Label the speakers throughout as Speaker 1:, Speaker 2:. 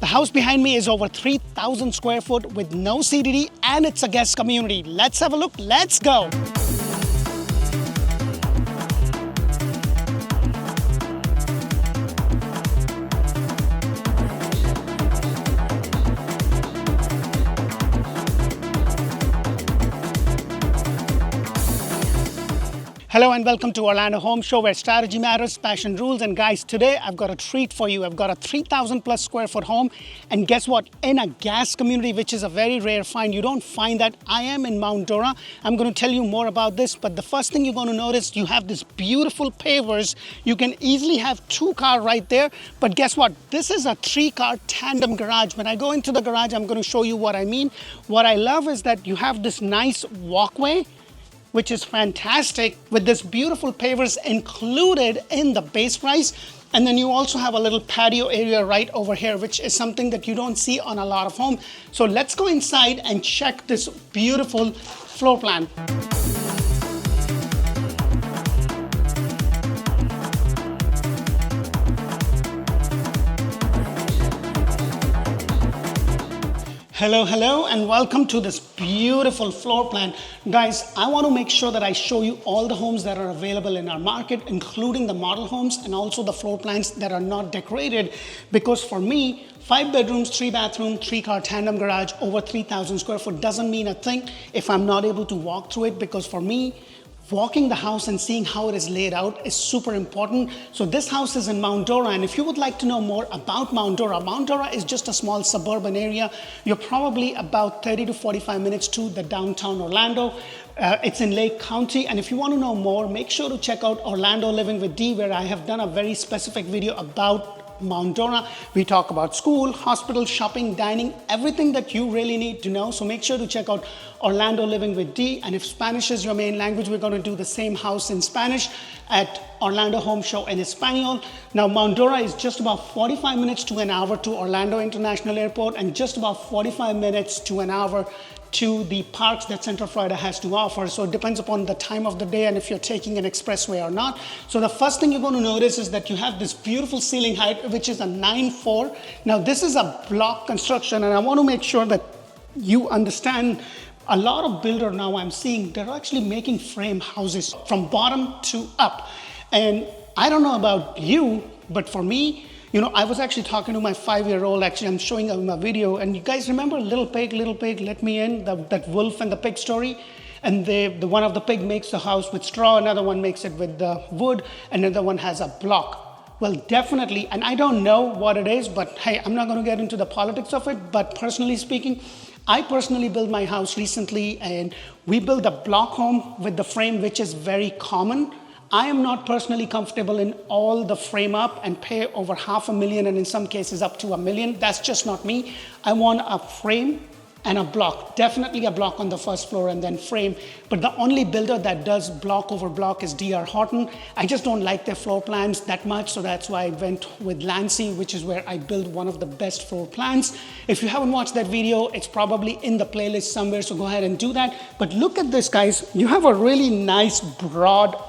Speaker 1: The house behind me is over 3,000 square foot with no CDD, and it's a guest community. Let's have a look. Let's go. Hello and welcome to Orlando Home Show, where strategy matters, passion rules. And guys, today I've got a treat for you. I've got a 3,000 plus square foot home. And guess what? In a gas community, which is a very rare find. You don't find that. I am in Mount Dora. I'm going to tell you more about this. But the first thing you're going to notice, you have this beautiful pavers. You can easily have 2 cars right there. But guess what? This is a 3-car tandem garage. When I go into the garage, I'm going to show you what I mean. What I love is that you have this nice walkway, which is fantastic, with this beautiful pavers included in the base price. And then you also have a little patio area right over here, which is something that you don't see on a lot of homes. So let's go inside and check this beautiful floor plan. Hello, and welcome to this beautiful floor plan. Guys, I want to make sure that I show you all the homes that are available in our market, including the model homes and also the floor plans that are not decorated. Because for me, 5 bedrooms, 3 bathroom, 3-car tandem garage, over 3,000 square foot doesn't mean a thing if I'm not able to walk through it. Because for me, walking the house and seeing how it is laid out is super important. So this house is in Mount Dora, and if you would like to know more about Mount Dora is just a small suburban area. You're probably about 30 to 45 minutes to the downtown Orlando. It's in Lake County, and if you want to know more, make sure to check out Orlando Living with D, where I have done a very specific video about Mount Dora. We talk about school, hospital, shopping, dining, everything that you really need to know. So make sure to check out Orlando Living with D. And if Spanish is your main language, we're going to do the same house in Spanish at Orlando Home Show in Espanol. Now, Mount Dora is just about 45 minutes to an hour to Orlando International Airport, and just about 45 minutes to an hour to the parks that Central Florida has to offer. So it depends upon the time of the day and if you're taking an expressway or not. So the first thing you're going to notice is that you have this beautiful ceiling height, which is a 9.4. Now this is a block construction, and I want to make sure that you understand a lot of builder now I'm seeing, they're actually making frame houses from bottom to up. And I don't know about you, but for me, you know, I was actually talking to my 5-year-old, actually, I'm showing him a video, and you guys remember Little Pig, Let Me In, that wolf and the pig story? And the one of the pig makes the house with straw, another one makes it with wood, another one has a block. Well, definitely, and I don't know what it is, but hey, I'm not gonna get into the politics of it, but personally speaking, I personally built my house recently, and we built a block home with the frame, which is very common. I am not personally comfortable in all the frame up and pay over $500,000, and in some cases up to $1 million. That's just not me. I want a frame and a block, definitely a block on the first floor and then frame. But the only builder that does block over block is D.R. Horton. I just don't like their floor plans that much, so that's why I went with Lancy, which is where I built one of the best floor plans. If you haven't watched that video, it's probably in the playlist somewhere, so go ahead and do that. But look at this, guys. You have a really nice broad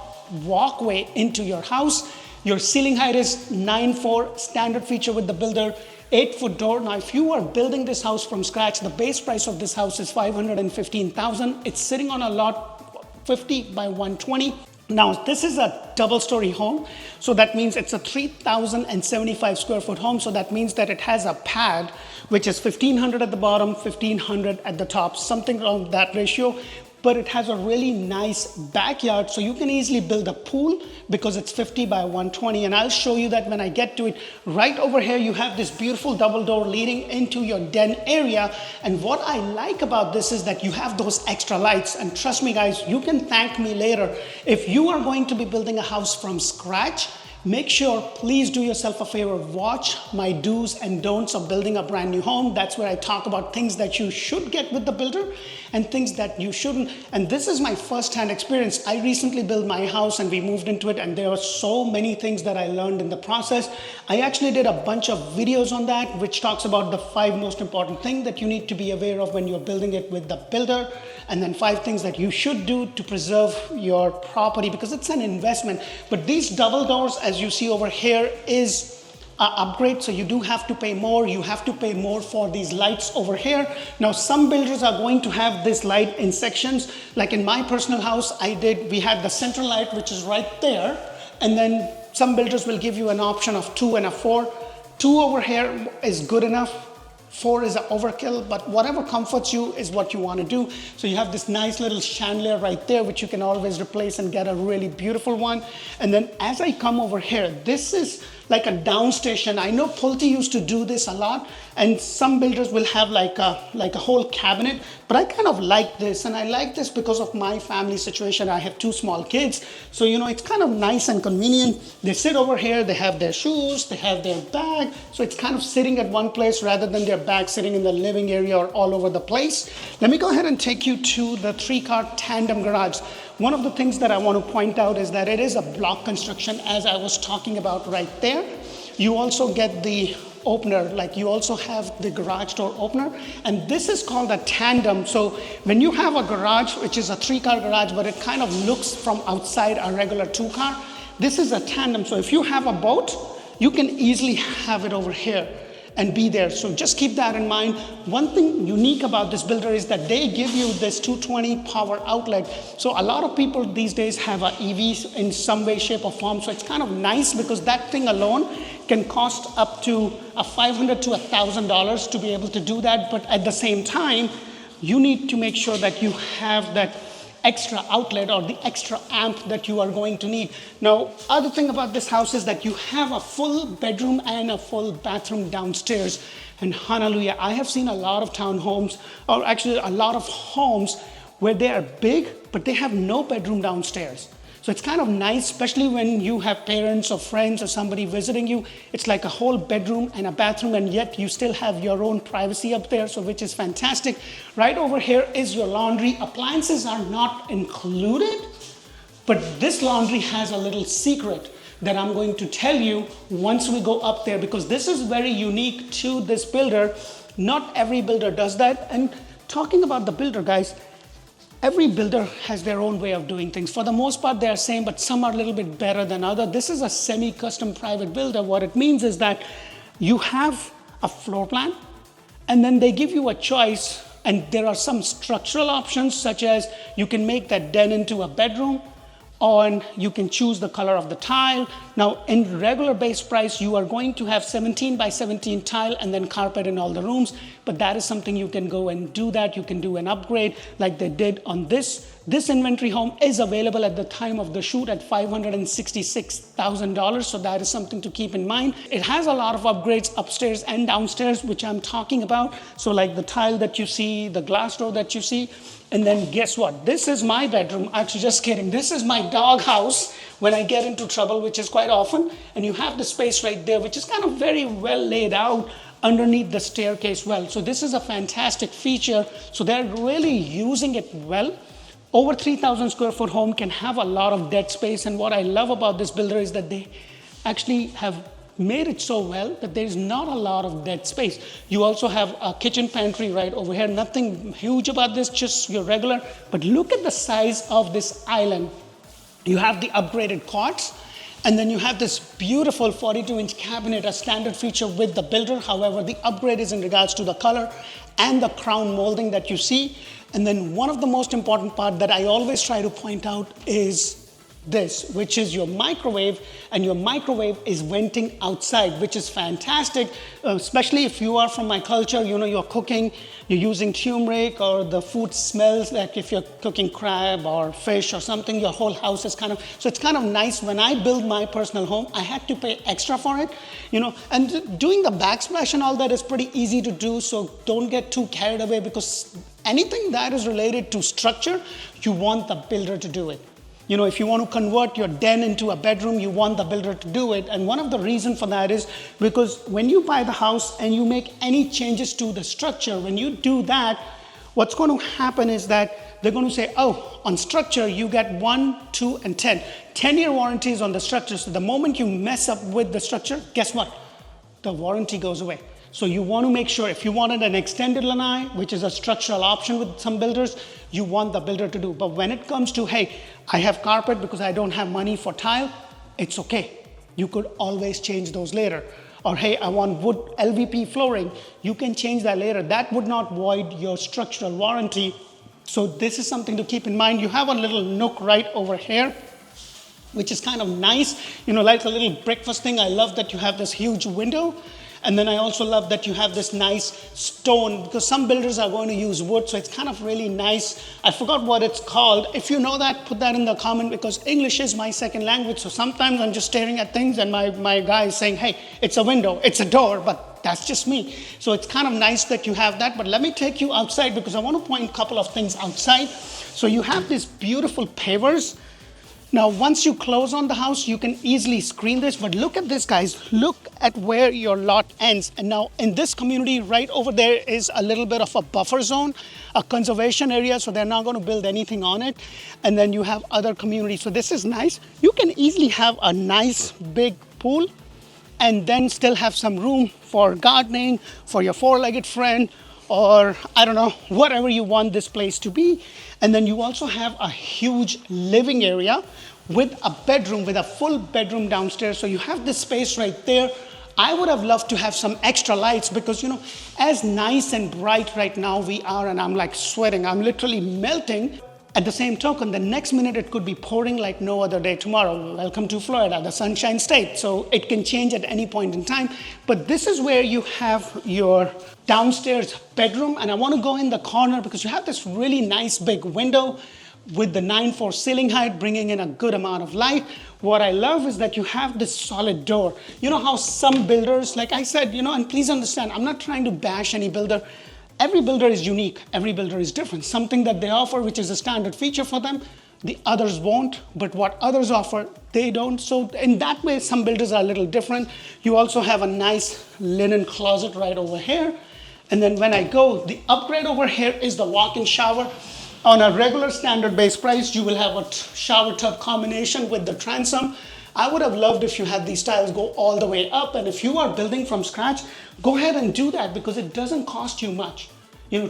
Speaker 1: walkway into your house. Your ceiling height is 9.4, standard feature with the builder, 8-foot door. Now, if you are building this house from scratch, the base price of this house is $515,000. It's sitting on a lot 50 by 120. Now, this is a double-story home, so that means it's a 3,075 square foot home. So that means that it has a pad, which is 1,500 at the bottom, 1,500 at the top, something around that ratio. But it has a really nice backyard, so you can easily build a pool because it's 50 by 120, and I'll show you that when I get to it. Right over here, you have this beautiful double door leading into your den area, and what I like about this is that you have those extra lights, and trust me guys, you can thank me later. If you are going to be building a house from scratch, make sure, please do yourself a favor, watch my do's and don'ts of building a brand new home. That's where I talk about things that you should get with the builder and things that you shouldn't. And this is my first-hand experience. I recently built my house and we moved into it, and there are so many things that I learned in the process. I actually did a bunch of videos on that, which talks about the 5 most important things that you need to be aware of when you're building it with the builder, and then 5 things that you should do to preserve your property because it's an investment. But these double doors, as you see over here, is upgrade, so you do have to pay more. You have to pay more for these lights over here. Now, some builders are going to have this light in sections. Like in my personal house, we had the central light, which is right there. And then some builders will give you an option of 2 and a 4. 2 over here is good enough. 4 is an overkill, but whatever comforts you is what you want to do. So you have this nice little chandelier right there, which you can always replace and get a really beautiful one. And then as I come over here, this is like a downstation. I know Pulte used to do this a lot, and some builders will have like a whole cabinet, but I kind of like this, and I like this because of my family situation. I have 2 small kids, so it's kind of nice and convenient. They sit over here, they have their shoes, they have their bag, so it's kind of sitting at one place rather than their bag sitting in the living area or all over the place. Let me go ahead and take you to the 3-car tandem garage. One of the things that I want to point out is that it is a block construction, as I was talking about right there. You also get the opener, like you also have the garage door opener, and this is called a tandem. So when you have a garage, which is a 3-car garage, but it kind of looks from outside a regular 2-car, this is a tandem. So if you have a boat, you can easily have it over here and be there. So just keep that in mind. One thing unique about this builder is that they give you this 220 power outlet. So a lot of people these days have a EVs in some way, shape or form. So it's kind of nice because that thing alone can cost up to $500 to $1,000 to be able to do that. But at the same time, you need to make sure that you have that extra outlet or the extra amp that you are going to need. Now, other thing about this house is that you have a full bedroom and a full bathroom downstairs. And hallelujah, I have seen a lot of townhomes, or actually a lot of homes where they are big, but they have no bedroom downstairs. So it's kind of nice, especially when you have parents or friends or somebody visiting you. It's like a whole bedroom and a bathroom, and yet you still have your own privacy up there, so which is fantastic. Right over here is your laundry. Appliances are not included, but this laundry has a little secret that I'm going to tell you once we go up there, because this is very unique to this builder. Not every builder does that. And talking about the builder, guys, every builder has their own way of doing things. For the most part, they are same, but some are a little bit better than others. This is a semi-custom private builder. What it means is that you have a floor plan, and then they give you a choice, and there are some structural options, such as you can make that den into a bedroom, or you can choose the color of the tile. Now, in regular base price, you are going to have 17 by 17 tile and then carpet in all the rooms, but that is something you can go and do that. You can do an upgrade like they did on this. This inventory home is available at the time of the shoot at $566,000, so that is something to keep in mind. It has a lot of upgrades upstairs and downstairs, which I'm talking about. So like the tile that you see, the glass door that you see, and then guess what? This is my bedroom. Actually, just kidding. This is my dog house when I get into trouble, which is quite often. And you have the space right there, which is kind of very well laid out underneath the staircase well. So this is a fantastic feature. So they're really using it well. Over 3,000 square foot home can have a lot of dead space. And what I love about this builder is that they actually have made it so well that there's not a lot of dead space. You also have a kitchen pantry right over here. Nothing huge about this, just your regular. But look at the size of this island. You have the upgraded quartz, and then you have this beautiful 42-inch cabinet, a standard feature with the builder. However, the upgrade is in regards to the color and the crown molding that you see. And then one of the most important part that I always try to point out is this, which is your microwave, and your microwave is venting outside, which is fantastic, especially if you are from my culture. You're cooking, you're using turmeric, or the food smells like if you're cooking crab or fish or something, your whole house is so it's kind of nice. When I build my personal home, I had to pay extra for it, and doing the backsplash and all that is pretty easy to do, so don't get too carried away, because anything that is related to structure, you want the builder to do it. If you want to convert your den into a bedroom, you want the builder to do it. And one of the reasons for that is because when you buy the house and you make any changes to the structure, when you do that, what's going to happen is that they're going to say, oh, on structure, you get 1, 2, and 10. 10-year warranties on the structure. So the moment you mess up with the structure, guess what? The warranty goes away. So you want to make sure, if you wanted an extended lanai, which is a structural option with some builders, you want the builder to do. But when it comes to, hey, I have carpet because I don't have money for tile, it's okay. You could always change those later. or hey, I want wood LVP flooring, you can change that later. That would not void your structural warranty. So this is something to keep in mind. You have a little nook right over here, which is kind of nice, like a little breakfast thing. I love that you have this huge window. And then I also love that you have this nice stone, because some builders are going to use wood, so it's kind of really nice. I forgot what it's called. If you know that, put that in the comment, because English is my second language. So sometimes I'm just staring at things and my guy is saying, hey, it's a window, it's a door, but that's just me. So it's kind of nice that you have that. But let me take you outside, because I want to point a couple of things outside. So you have these beautiful pavers. Now, once you close on the house, you can easily screen this, but look at this, guys. Look at where your lot ends. And now in this community, right over there is a little bit of a buffer zone, a conservation area, so they're not going to build anything on it. And then you have other communities. So this is nice. You can easily have a nice big pool and then still have some room for gardening, for your four-legged friend, or I don't know, whatever you want this place to be. And then you also have a huge living area with a bedroom, with a full bedroom downstairs. So you have this space right there. I would have loved to have some extra lights, because as nice and bright right now we are, and I'm like sweating, I'm literally melting. At the same token, the next minute it could be pouring like no other day tomorrow. Welcome to Florida, the Sunshine State. So it can change at any point in time. But this is where you have your downstairs bedroom. And I want to go in the corner, because you have this really nice big window with the 9'4" ceiling height, bringing in a good amount of light. What I love is that you have this solid door. You know how some builders, like I said, and please understand, I'm not trying to bash any builder. Every builder is unique. Every builder is different. Something that they offer, which is a standard feature for them, the others won't. But what others offer, they don't. So in that way, some builders are a little different. You also have a nice linen closet right over here. And then when I go, the upgrade over here is the walk-in shower. On a regular standard base price, you will have a shower tub combination with the transom. I would have loved if you had these tiles go all the way up. And if you are building from scratch, go ahead and do that, because it doesn't cost you much.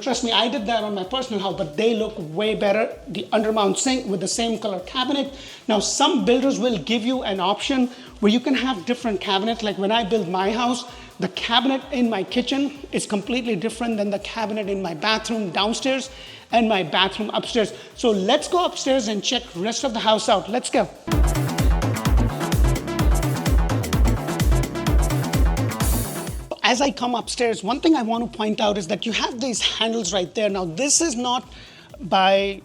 Speaker 1: Trust me, I did that on my personal house, but they look way better. The undermount sink with the same color cabinet. Now, some builders will give you an option where you can have different cabinets. Like when I build my house, the cabinet in my kitchen is completely different than the cabinet in my bathroom downstairs and my bathroom upstairs. So let's go upstairs and check the rest of the house out. Let's go. As I come upstairs, one thing I want to point out is that you have these handles right there. Now, this is not by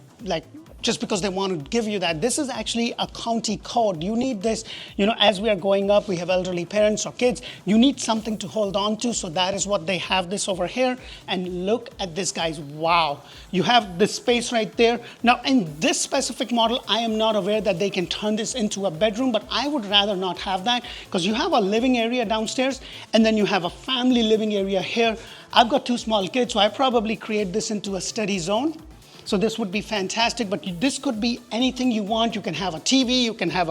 Speaker 1: just because they want to give you that. This is actually a county code. You need this, as we are going up, we have elderly parents or kids, you need something to hold on to. So that is what they have this over here. And look at this, guys. Wow. You have this space right there. Now, in this specific model, I am not aware that they can turn this into a bedroom, but I would rather not have that, because you have a living area downstairs and then you have a family living area here. I've got 2 small kids, so I probably create this into a study zone. So this would be fantastic, but this could be anything you want. You can have a TV, you can have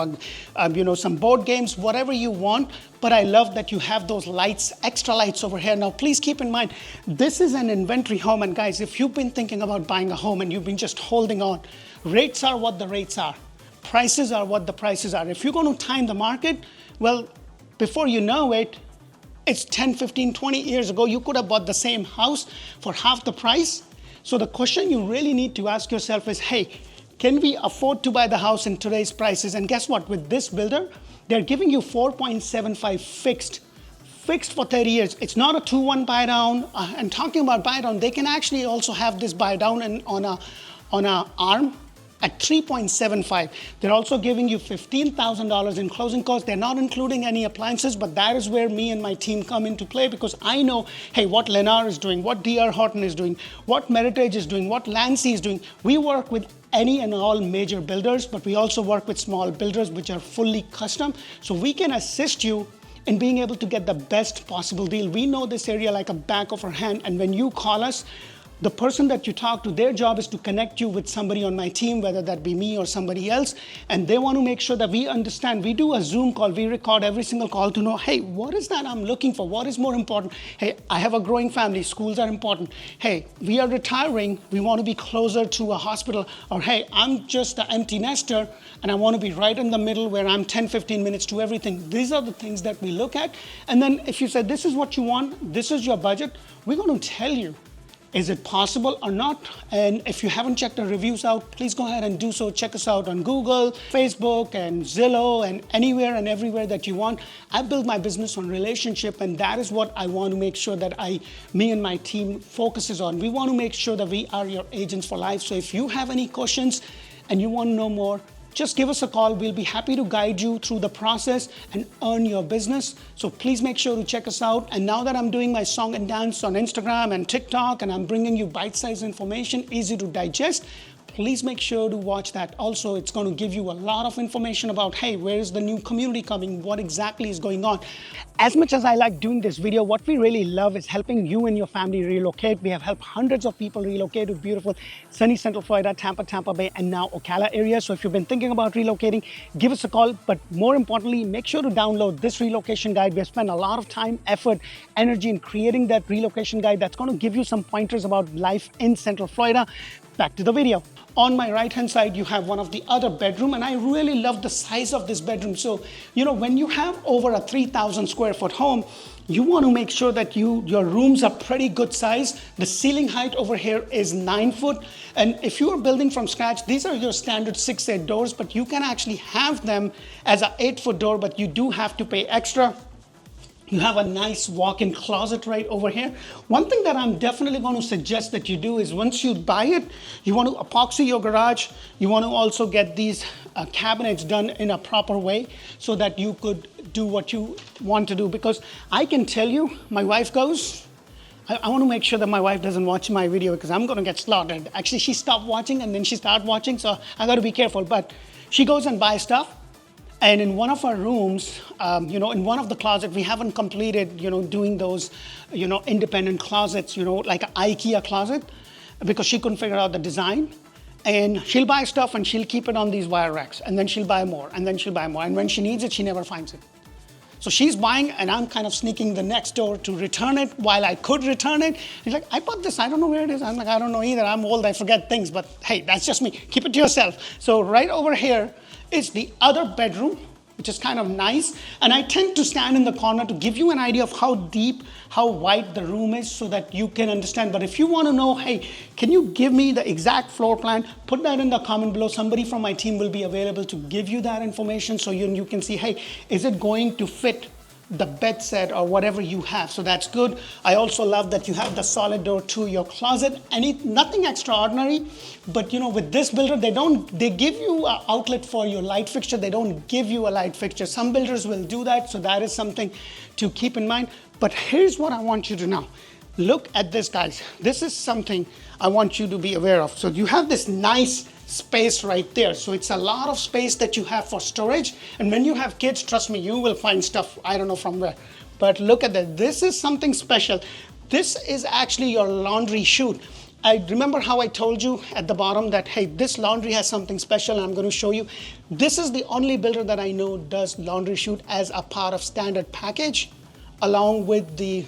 Speaker 1: some board games, whatever you want. But I love that you have those lights, extra lights over here. Now, please keep in mind, this is an inventory home. And guys, if you've been thinking about buying a home and you've been just holding on, rates are what the rates are. Prices are what the prices are. If you're going to time the market, well, before you know it, it's 10, 15, 20 years ago, you could have bought the same house for half the price. So the question you really need to ask yourself is, hey, can we afford to buy the house in today's prices? And guess what? With this builder, they're giving you 4.75 fixed for 30 years. It's not a 2-1 buy down. And talking about buy down, they can actually also have this buy down on a arm at 3.75. They're also giving you $15,000 in closing costs. They're not including any appliances, but that is where me and my team come into play, because I know, hey, what Lennar is doing, what DR Horton is doing, what Meritage is doing, what Landsea is doing. We work with any and all major builders, but we also work with small builders which are fully custom. So we can assist you in being able to get the best possible deal. We know this area like a back of our hand, and when you call us, The person that you talk to, their job is to connect you with somebody on my team, whether that be me or somebody else. And they want to make sure that we understand. We do a Zoom call. We record every single call to know, hey, what is that I'm looking for? What is more important? Hey, I have a growing family. Schools are important. Hey, we are retiring. We want to be closer to a hospital. Or hey, I'm just an empty nester and I want to be right in the middle where I'm 10, 15 minutes to everything. These are the things that we look at. And then if you said, this is what you want, this is your budget, we're going to tell you. Is it possible or not? And if you haven't checked our reviews out, please go ahead and do so. Check us out on Google, Facebook, and Zillow, and anywhere and everywhere that you want. I build my business on relationship, and that is what I want to make sure that me and my team focuses on. We want to make sure that we are your agents for life. So if you have any questions and you want to know more, just give us a call. We'll be happy to guide you through the process and earn your business. So please make sure to check us out. And now that I'm doing my song and dance on Instagram and TikTok, and I'm bringing you bite-sized information, easy to digest, please make sure to watch that. Also, it's going to give you a lot of information about, hey, where is the new community coming? What exactly is going on? As much as I like doing this video, what we really love is helping you and your family relocate. We have helped hundreds of people relocate to beautiful sunny Central Florida, Tampa Bay, and now Ocala area. So if you've been thinking about relocating, give us a call. But more importantly, make sure to download this relocation guide. We have spent a lot of time, effort, energy in creating that relocation guide that's going to give you some pointers about life in Central Florida. Back to the video. On my right-hand side, you have one of the other bedroom, and I really love the size of this bedroom. So, when you have over a 3,000 square foot home, you want to make sure that your rooms are pretty good size. The ceiling height over here is 9 foot. And if you are building from scratch, these are your standard 6'8" doors, but you can actually have them as an 8-foot door, but you do have to pay extra. You have a nice walk-in closet right over here. One thing that I'm definitely going to suggest that you do is once you buy it, you want to epoxy your garage. You want to also get these cabinets done in a proper way so that you could do what you want to do. Because I can tell you, my wife goes, I want to make sure that my wife doesn't watch my video because I'm going to get slaughtered. Actually, she stopped watching and then she started watching, so I got to be careful. But she goes and buys stuff. And in one of our rooms, in one of the closets, we haven't completed, doing those, independent closets, like an IKEA closet, because she couldn't figure out the design. And she'll buy stuff and she'll keep it on these wire racks. And then she'll buy more, and then she'll buy more. And when she needs it, she never finds it. So she's buying, and I'm kind of sneaking the next door to return it while I could return it. She's like, I bought this, I don't know where it is. I'm like, I don't know either. I'm old, I forget things. But hey, that's just me. Keep it to yourself. So right over here is the other bedroom, which is kind of nice. And I tend to stand in the corner to give you an idea of how deep, how wide the room is so that you can understand. But if you want to know, hey, can you give me the exact floor plan? Put that in the comment below. Somebody from my team will be available to give you that information so you can see, hey, is it going to fit the bed set or whatever you have? So that's good. I also love that you have the solid door to your closet. Nothing extraordinary, but with this builder, they give you an outlet for your light fixture. They don't give you a light fixture. Some builders will do that, so that is something to keep in mind. But here's what I want you to know. Look at this, guys. This is something I want you to be aware of. So you have this nice space right there. So it's a lot of space that you have for storage. And when you have kids, trust me, you will find stuff, I don't know from where. But look at that. This is something special. This is actually your laundry chute. I remember how I told you at the bottom that, hey, this laundry has something special, and I'm going to show you. This is the only builder that I know does laundry chute as a part of standard package, along with the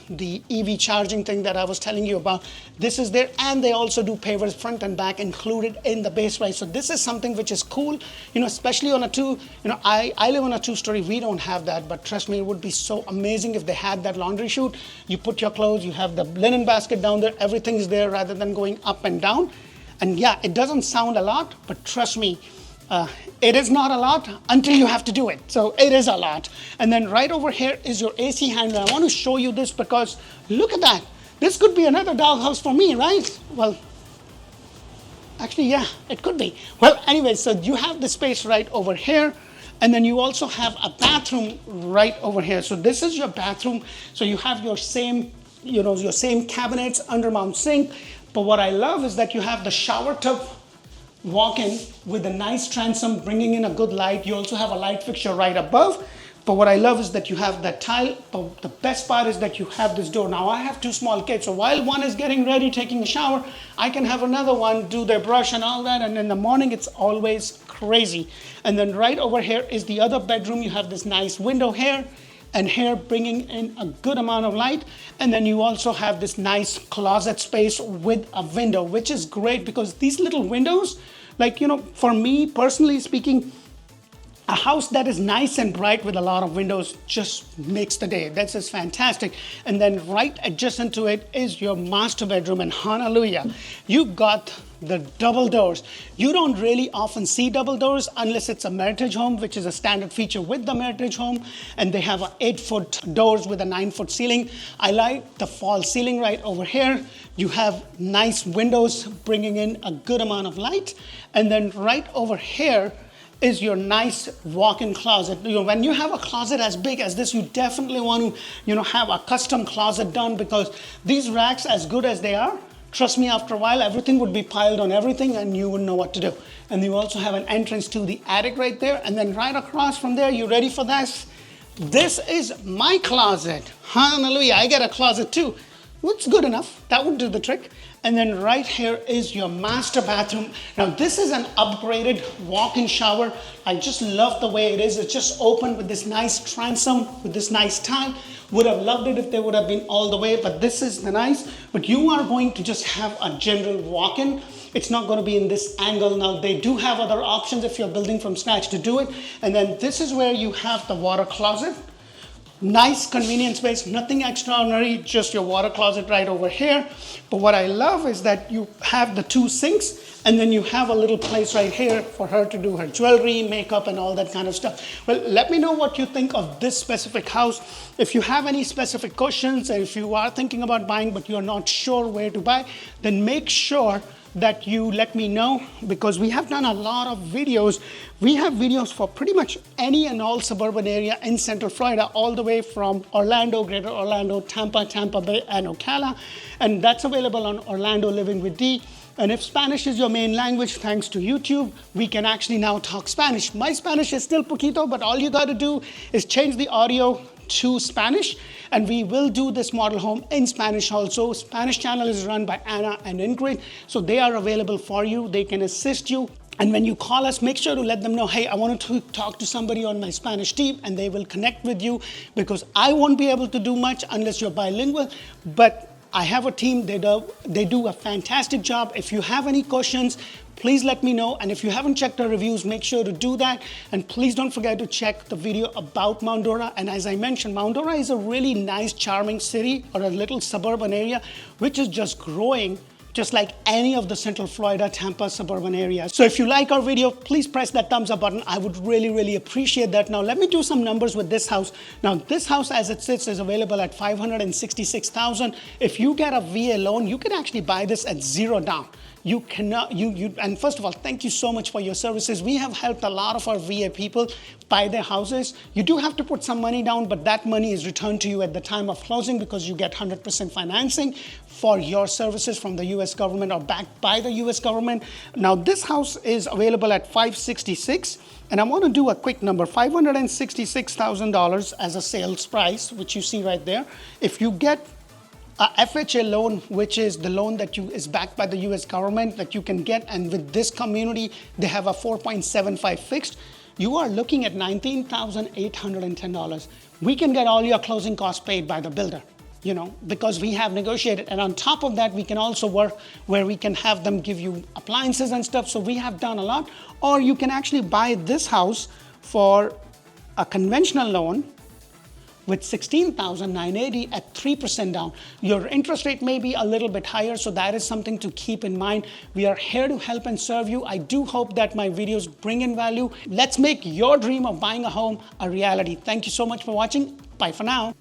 Speaker 1: EV charging thing that I was telling you about. This is there, and they also do pavers front and back included in the base price. So this is something which is cool, especially on a I live on a 2-story, we don't have that, but trust me, it would be so amazing if they had that laundry chute. You put your clothes, you have the linen basket down there, everything is there rather than going up and down. And yeah, it doesn't sound a lot, but trust me, it is not a lot until you have to do it. So it is a lot. And then right over here is your AC handler. I want to show you this because look at that. This could be another doghouse for me, right? Well, actually, yeah, it could be. Well, anyway, so you have the space right over here. And then you also have a bathroom right over here. So this is your bathroom. So you have your same, your same cabinets, undermount sink. But what I love is that you have the shower tub walk in with a nice transom, bringing in a good light. You also have a light fixture right above. But what I love is that you have that tile. But the best part is that you have this door. Now I have 2 small kids, so while one is getting ready, taking a shower, I can have another one do their brush and all that. And in the morning, it's always crazy. And then right over here is the other bedroom. You have this nice window here and here, bringing in a good amount of light. And then you also have this nice closet space with a window, which is great because these little windows, like, you know, for me personally speaking, a house that is nice and bright with a lot of windows just makes the day. That's just fantastic. And then right adjacent to it is your master bedroom, and hallelujah, you got the double doors. You don't really often see double doors unless it's a Meritage home, which is a standard feature with the Meritage home. And they have a 8-foot doors with a 9-foot ceiling. I like the false ceiling right over here. You have nice windows bringing in a good amount of light. And then right over here is your nice walk-in closet. You know, when you have a closet as big as this, you definitely want to, you know, have a custom closet done, because these racks, as good as they are, trust me, after a while, everything would be piled on everything and you wouldn't know what to do. And you also have an entrance to the attic right there. And then right across from there, you ready for this? This is my closet. Hallelujah, I get a closet too. It's good enough. That would do the trick. And then right here is your master bathroom. Now this is an upgraded walk-in shower. I just love the way it is. It's just open with this nice transom, with this nice tile. Would have loved it if they would have been all the way, but this is the nice. But you are going to just have a general walk-in. It's not going to be in this angle. Now they do have other options if you're building from scratch to do it. And then this is where you have the water closet. Nice convenient space, nothing extraordinary, just your water closet right over here. But what I love is that you have the 2 sinks, and then you have a little place right here for her to do her jewelry, makeup, and all that kind of stuff. Well, let me know what you think of this specific house. If you have any specific questions, and if you are thinking about buying but you're not sure where to buy, then make sure that you let me know, because we have done a lot of videos. We have videos for pretty much any and all suburban area in Central Florida, all the way from Orlando, Greater Orlando, Tampa, Tampa Bay, and Ocala. And that's available on Orlando Living with D. And if Spanish is your main language, thanks to YouTube, we can actually now talk Spanish. My Spanish is still poquito, but all you got to do is change the audio to Spanish, and we will do this model home in Spanish also. Spanish channel is run by Anna and Ingrid, so they are available for you. They can assist you. And when you call us, make sure to let them know, hey, I want to talk to somebody on my Spanish team, and they will connect with you, because I won't be able to do much unless you're bilingual. But I have a team, they do a fantastic job. If you have any questions, please let me know. And if you haven't checked our reviews, make sure to do that. And please don't forget to check the video about Mount Dora. And as I mentioned, Mount Dora is a really nice, charming city, or a little suburban area, which is just growing just like any of the Central Florida, Tampa suburban areas. So if you like our video, please press that thumbs up button. I would really, really appreciate that. Now let me do some numbers with this house. Now this house as it sits is available at $566,000. If you get a VA loan, you can actually buy this at 0 down. You cannot, and first of all, thank you so much for your services. We have helped a lot of our VA people buy their houses. You do have to put some money down, but that money is returned to you at the time of closing, because you get 100% financing for your services from the US government, or backed by the US government. Now this house is available at $566,000, and I want to do a quick number, $566,000 as a sales price, which you see right there. If you get a FHA loan, which is the loan that is backed by the US government that you can get, and with this community, they have a 4.75 fixed, you are looking at $19,810. We can get all your closing costs paid by the builder, you know, because we have negotiated. And on top of that, we can also work where we can have them give you appliances and stuff. So we have done a lot. Or you can actually buy this house for a conventional loan with $16,980 at 3% down. Your interest rate may be a little bit higher, so that is something to keep in mind. We are here to help and serve you. I do hope that my videos bring in value. Let's make your dream of buying a home a reality. Thank you so much for watching. Bye for now.